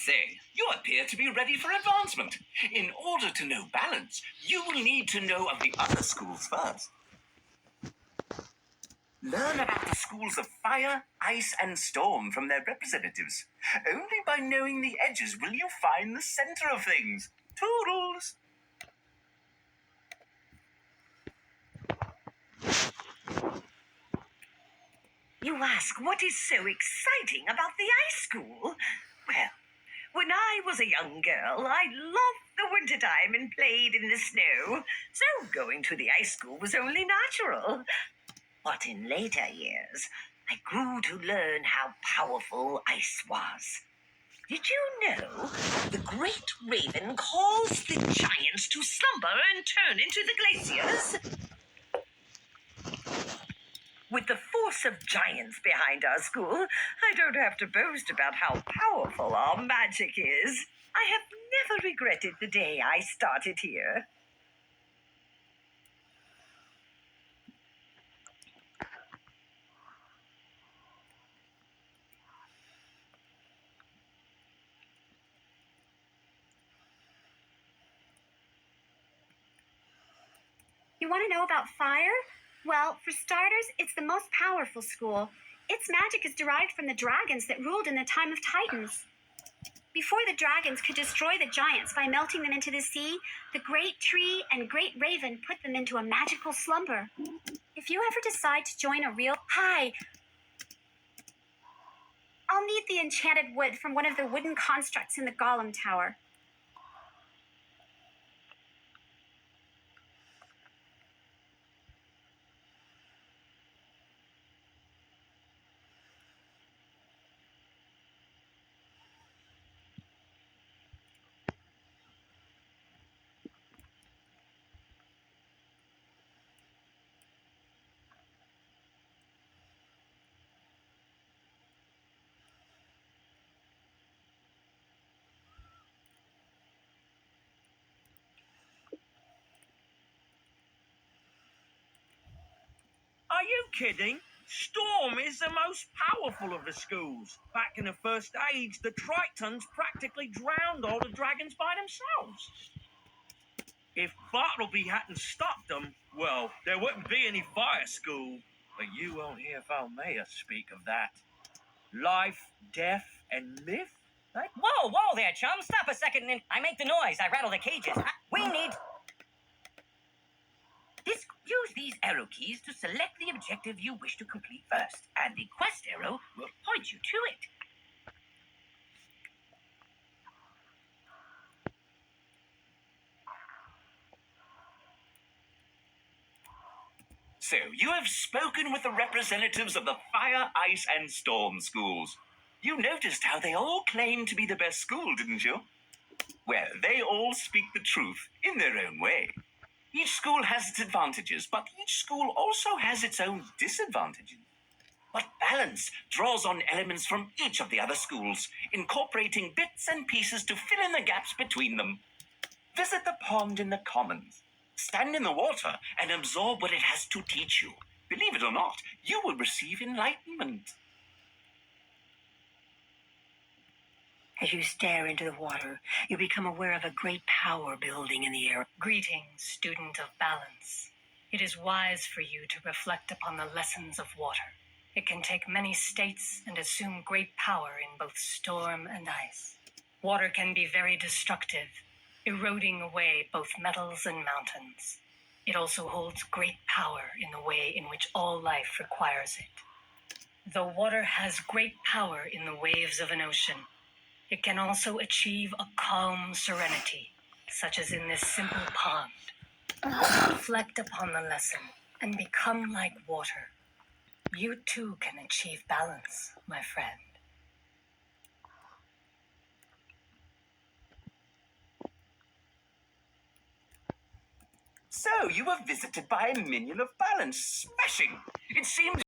say, you appear to be ready for advancement. In order to know balance, you will need to know of the other schools first. Learn about the schools of fire, ice, and storm from their representatives. Only by knowing the edges will you find the center of things. Toodles! You ask what is so exciting about the ice school? Well, when I was a young girl, I loved the wintertime and played in the snow, so going to the ice school was only natural. But in later years, I grew to learn how powerful ice was. Did you know the great raven calls the giants to slumber and turn into the glaciers? With the force of giants behind our school, I don't have to boast about how powerful our magic is. I have never regretted the day I started here. You want to know about fire? Well, for starters, it's the most powerful school. Its magic is derived from the dragons that ruled in the time of Titans. Before the dragons could destroy the giants by melting them into the sea, the great tree and great raven put them into a magical slumber. If you ever decide to join a real... Hi! I'll need the enchanted wood from one of the wooden constructs in the Golem Tower. Are you kidding? Storm is the most powerful of the schools. Back in the First Age, the Tritons practically drowned all the dragons by themselves. If Bartleby hadn't stopped them, well, there wouldn't be any fire school. But you won't hear Falmea speak of that. Life, death, and myth? Whoa, whoa there, chum. Stop a second and I make the noise. I rattle the cages. We need... Use these arrow keys to select the objective you wish to complete first, and the quest arrow will point you to it. So, you have spoken with the representatives of the Fire, Ice, and Storm schools. You noticed how they all claim to be the best school, didn't you? Well, they all speak the truth in their own way. Each school has its advantages, but each school also has its own disadvantages. But balance draws on elements from each of the other schools, incorporating bits and pieces to fill in the gaps between them. Visit the pond in the commons. Stand in the water and absorb what it has to teach you. Believe it or not, you will receive enlightenment. As you stare into the water, you become aware of a great power building in the air. Greetings, student of balance. It is wise for you to reflect upon the lessons of water. It can take many states and assume great power in both storm and ice. Water can be very destructive, eroding away both metals and mountains. It also holds great power in the way in which all life requires it. Though water has great power in the waves of an ocean, it can also achieve a calm serenity, such as in this simple pond. Reflect upon the lesson and become like water. You too can achieve balance, my friend. So, you were visited by a minion of balance. Smashing! It seems